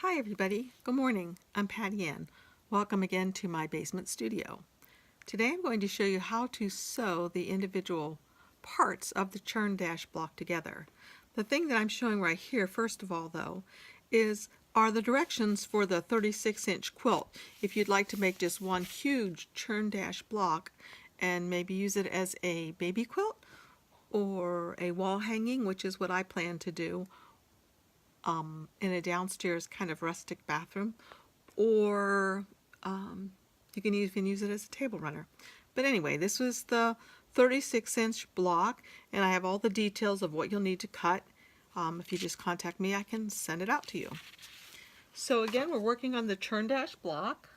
Hi everybody, good morning. I'm Patty Ann. Welcome again to my basement studio. Today I'm going to show you how to sew the individual parts of the churn dash block together. The thing that I'm showing right here, first of all though, are the directions for the 36-inch quilt. If you'd like to make just one huge churn dash block and maybe use it as a baby quilt or a wall hanging, which is what I plan to do, in a downstairs kind of rustic bathroom, or you can even use it as a table runner. But anyway, this was the 36-inch block, and I have all the details of what you'll need to cut. If you just contact me, I can send it out to you. So again, we're working on the churn dash block.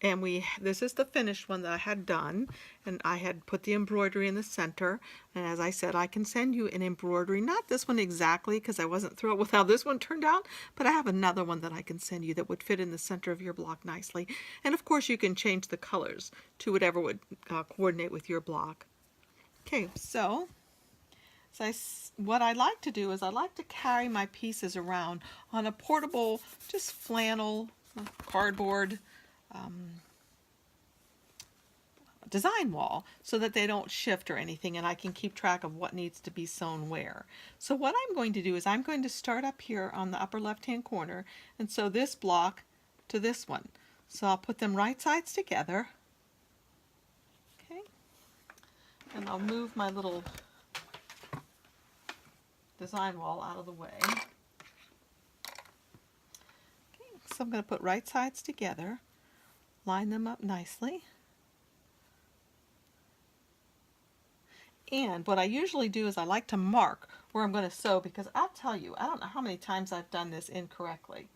And this is the finished one that I had done, and I had put the embroidery in the center. And as I said, I can send you an embroidery, not this one exactly because I wasn't thrilled with how this one turned out, but I have another one that I can send you that would fit in the center of your block nicely. And of course you can change the colors to whatever would coordinate with your block. Okay, so what I like to do is I like to carry my pieces around on a portable, just flannel, cardboard, design wall so that they don't shift or anything, and I can keep track of what needs to be sewn where. So what I'm going to do is I'm going to start up here on the upper left hand corner and sew this block to this one. So I'll put them right sides together. Okay, and I'll move my little design wall out of the way. Okay, so I'm going to put right sides together, line them up nicely. And what I usually do is I like to mark where I'm going to sew, because I'll tell you, I don't know how many times I've done this incorrectly.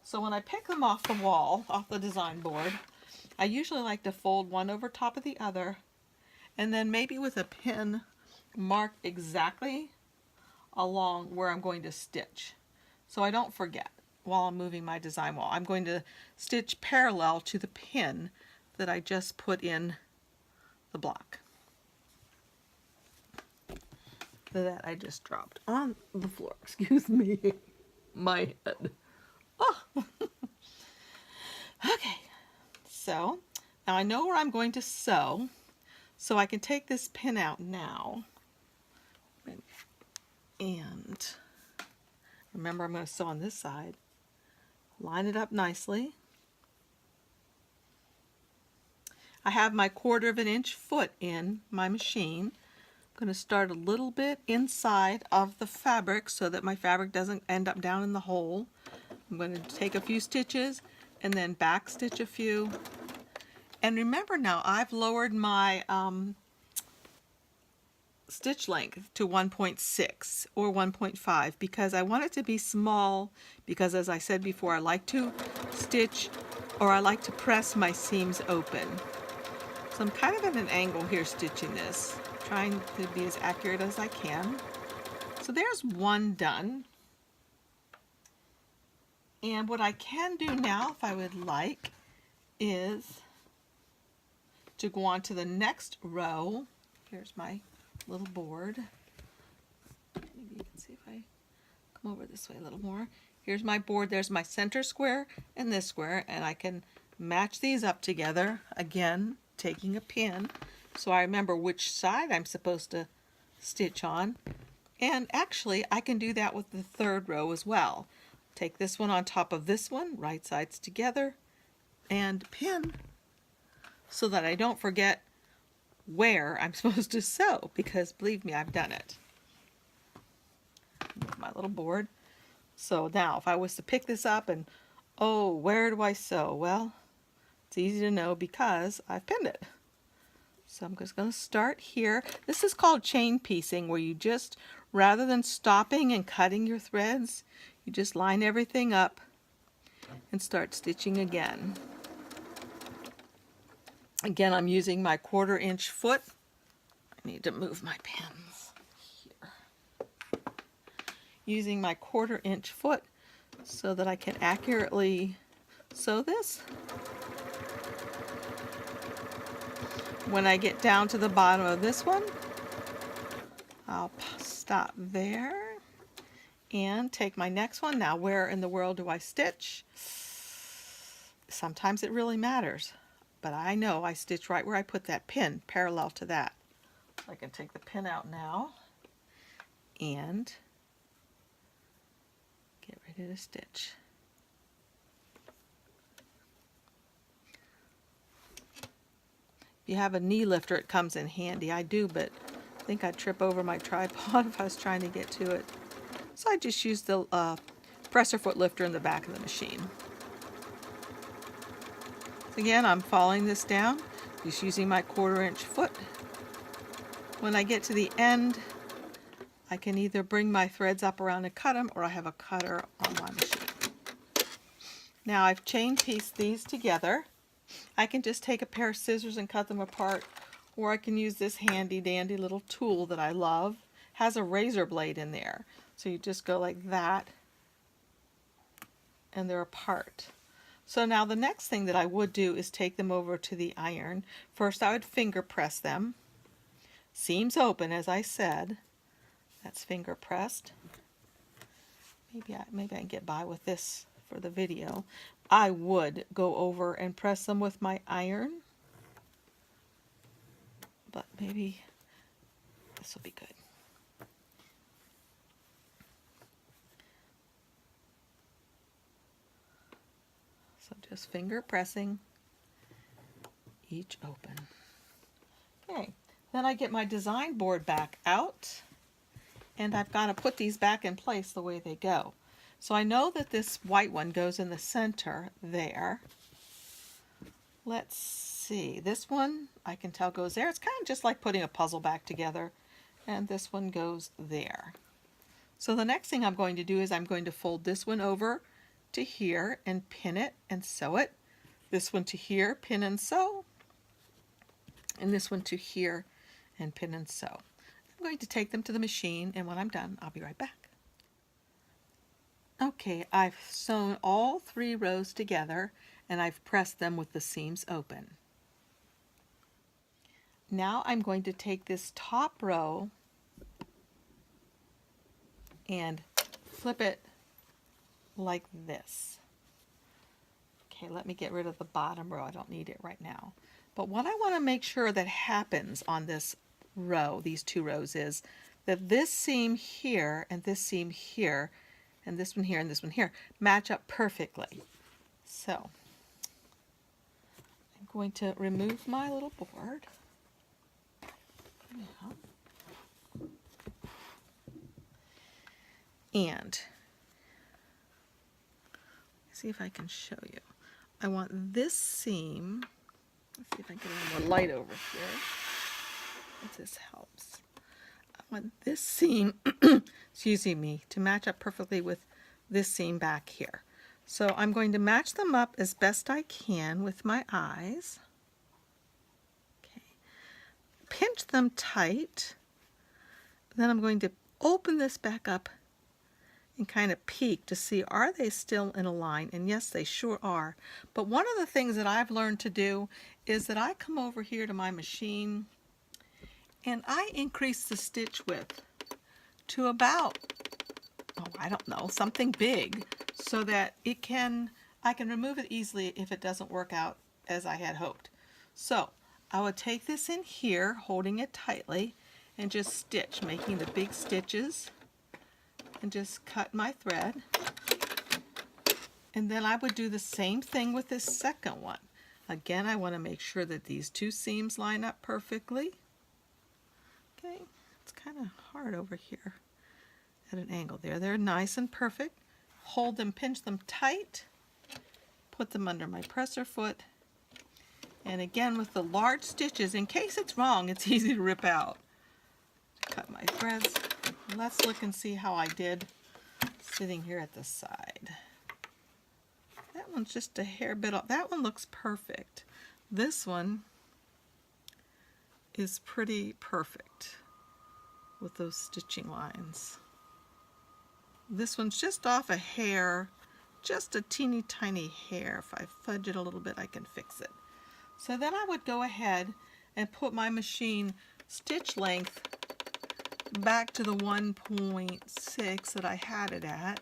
So when I pick them off the wall, off the design board, I usually like to fold one over top of the other, and then maybe with a pin mark exactly along where I'm going to stitch, so I don't forget while I'm moving my design wall. I'm going to stitch parallel to the pin that I just put in the block that I just dropped on the floor. Excuse me, my head. Oh. Okay, so now I know where I'm going to sew, so I can take this pin out now. And remember, I'm going to sew on this side. Line it up nicely. I have my 1/4 inch foot in my machine. I'm going to start a little bit inside of the fabric so that my fabric doesn't end up down in the hole. I'm going to take a few stitches and then back stitch a few. And remember now, I've lowered my stitch length to 1.6 or 1.5 because I want it to be small, because as I said before, I like to stitch, or I like to press my seams open. So I'm kind of at an angle here stitching this, trying to be as accurate as I can. So there's one done. And what I can do now, if I would like, is to go on to the next row. Here's my little board. Maybe you can see if I come over this way a little more. Here's my board. There's my center square and this square, and I can match these up together, again taking a pin so I remember which side I'm supposed to stitch on. And actually I can do that with the third row as well. Take this one on top of this one, right sides together, and pin so that I don't forget where I'm supposed to sew, because believe me, I've done it. Move my little board. So now if I was to pick this up and, oh, where do I sew? Well, it's easy to know because I've pinned it. So I'm just going to start here. This is called chain piecing, where you just, rather than stopping and cutting your threads, you just line everything up and start stitching again. Again, I'm using my 1/4 inch foot. I need to move my pins here. Using my 1/4 inch foot so that I can accurately sew this. When I get down to the bottom of this one, I'll stop there And take my next one. Now, where in the world do I stitch? Sometimes it really matters, but I know I stitch right where I put that pin, parallel to that. I can take the pin out now and get ready to stitch. If you have a knee lifter, it comes in handy. I do, but I think I'd trip over my tripod if I was trying to get to it. So I just use the presser foot lifter in the back of the machine. So again, I'm following this down, just using my 1/4 inch foot. When I get to the end, I can either bring my threads up around and cut them, or I have a cutter on my machine. Now I've chain pieced these together. I can just take a pair of scissors and cut them apart, or I can use this handy dandy little tool that I love. It has a razor blade in there. So you just go like that, and they're apart. So now the next thing that I would do is take them over to the iron. First I would finger press them. Seams open, as I said. That's finger pressed. Maybe I can get by with this for the video. I would go over and press them with my iron, but maybe this will be good. So just finger pressing each open. Okay, then I get my design board back out, and I've got to put these back in place the way they go. So I know that this white one goes in the center there. Let's see, this one I can tell goes there. It's kind of just like putting a puzzle back together, and this one goes there. So the next thing I'm going to do is I'm going to fold this one over to here and pin it and sew it. This one to here, pin and sew, and this one to here and pin and sew. I'm going to take them to the machine, and when I'm done, I'll be right back. Okay, I've sewn all 3 rows together, and I've pressed them with the seams open. Now I'm going to take this top row and flip it like this. Okay, let me get rid of the bottom row. I don't need it right now. But what I want to make sure that happens on this row, these 2 rows, is that this seam here and this seam here and this one here and this one here match up perfectly. So I'm going to remove my little board. Now. And see if I can show you. I want this seam, let's see if I can get a little more light over here, if this helps. I want this seam, excuse me, to match up perfectly with this seam back here. So I'm going to match them up as best I can with my eyes. Okay. Pinch them tight. Then I'm going to open this back up and kind of peek to see, are they still in a line? And yes, they sure are. But one of the things that I've learned to do is that I come over here to my machine and I increase the stitch width to about, oh, I don't know, something big, so that I can remove it easily if it doesn't work out as I had hoped. So I would take this in here, holding it tightly, and just stitch, making the big stitches, and just cut my thread. And then I would do the same thing with this second one. Again, I want to make sure that these 2 seams line up perfectly. Okay, it's kind of hard over here at an angle there. They're nice and perfect. Hold them, pinch them tight, put them under my presser foot, and again with the large stitches, in case it's wrong, it's easy to rip out. Cut my threads. Let's look and see how I did sitting here at the side. That one's just a hair bit off. That one looks perfect. This one is pretty perfect with those stitching lines. This one's just off a hair, just a teeny tiny hair. If I fudge it a little bit, I can fix it. So then I would go ahead and put my machine stitch length back to the 1.6 that I had it at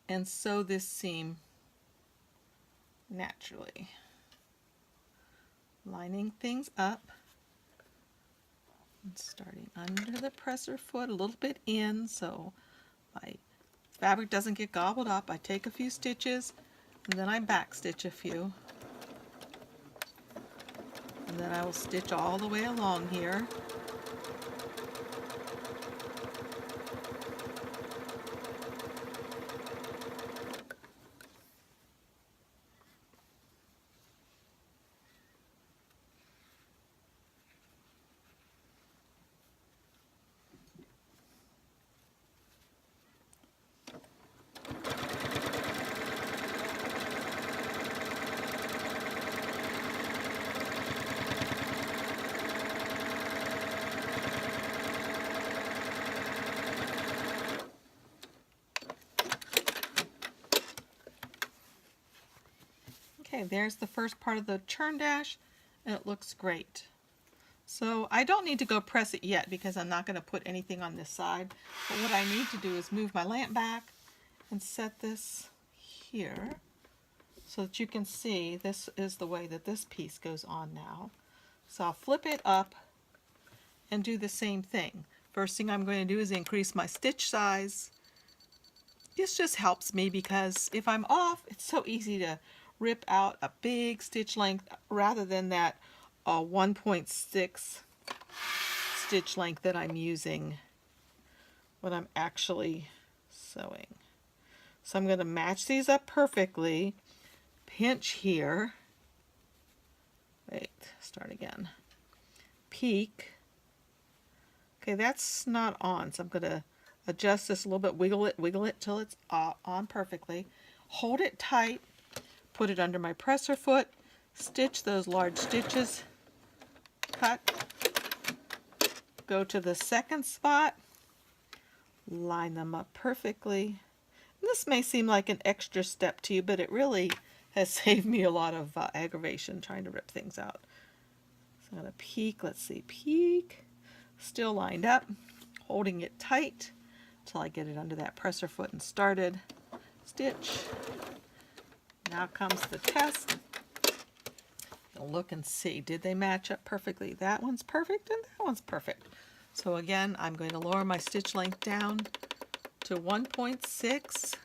and sew this seam naturally, lining things up and starting under the presser foot a little bit in so my fabric doesn't get gobbled up. I take a few stitches and then I back stitch a few, and then I will stitch all the way along here. Okay, there's the first part of the churn dash, and it looks great. So I don't need to go press it yet because I'm not going to put anything on this side. But what I need to do is move my lamp back and set this here so that you can see this is the way that this piece goes on now. So I'll flip it up and do the same thing. First thing I'm going to do is increase my stitch size. This just helps me because if I'm off, it's so easy to rip out a big stitch length rather than that 1.6 stitch length that I'm using when I'm actually sewing. So I'm going to match these up perfectly, pinch here, wait, start again, peek. Okay, that's not on, so I'm going to adjust this a little bit, wiggle it till it's on perfectly, hold it tight, put it under my presser foot, stitch those large stitches, cut, go to the second spot, line them up perfectly. And this may seem like an extra step to you, but it really has saved me a lot of aggravation trying to rip things out. So I'm going to peek, let's see, peek, still lined up, holding it tight until I get it under that presser foot and started, stitch. Now comes the test. You'll look and see, did they match up perfectly? That one's perfect and that one's perfect. So again, I'm going to lower my stitch length down to 1.6.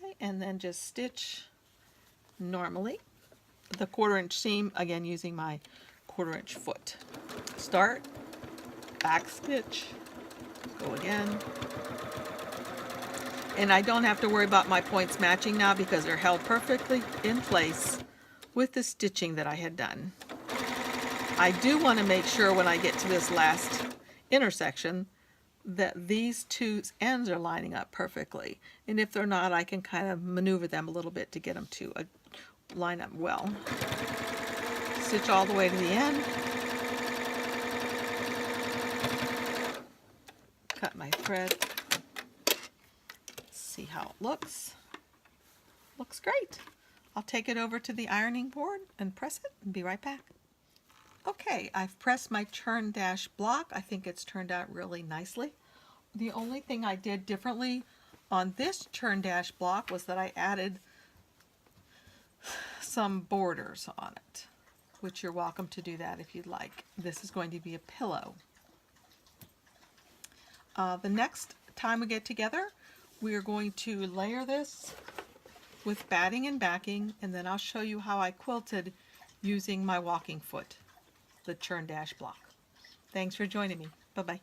Okay, and then just stitch normally. The 1/4 inch seam, again using my 1/4 inch foot. Start, back stitch, go again. And I don't have to worry about my points matching now because they're held perfectly in place with the stitching that I had done. I do want to make sure when I get to this last intersection that these two ends are lining up perfectly. And if they're not, I can kind of maneuver them a little bit to get them to line up well. Stitch all the way to the end. Cut my thread. See how it looks. Looks great. I'll take it over to the ironing board and press it and be right back. Okay, I've pressed my churn dash block. I think it's turned out really nicely. The only thing I did differently on this churn dash block was that I added some borders on it, which you're welcome to do that if you'd like. This is going to be a pillow. The next time we get together, we are going to layer this with batting and backing, and then I'll show you how I quilted using my walking foot, the churn dash block. Thanks for joining me. Bye-bye.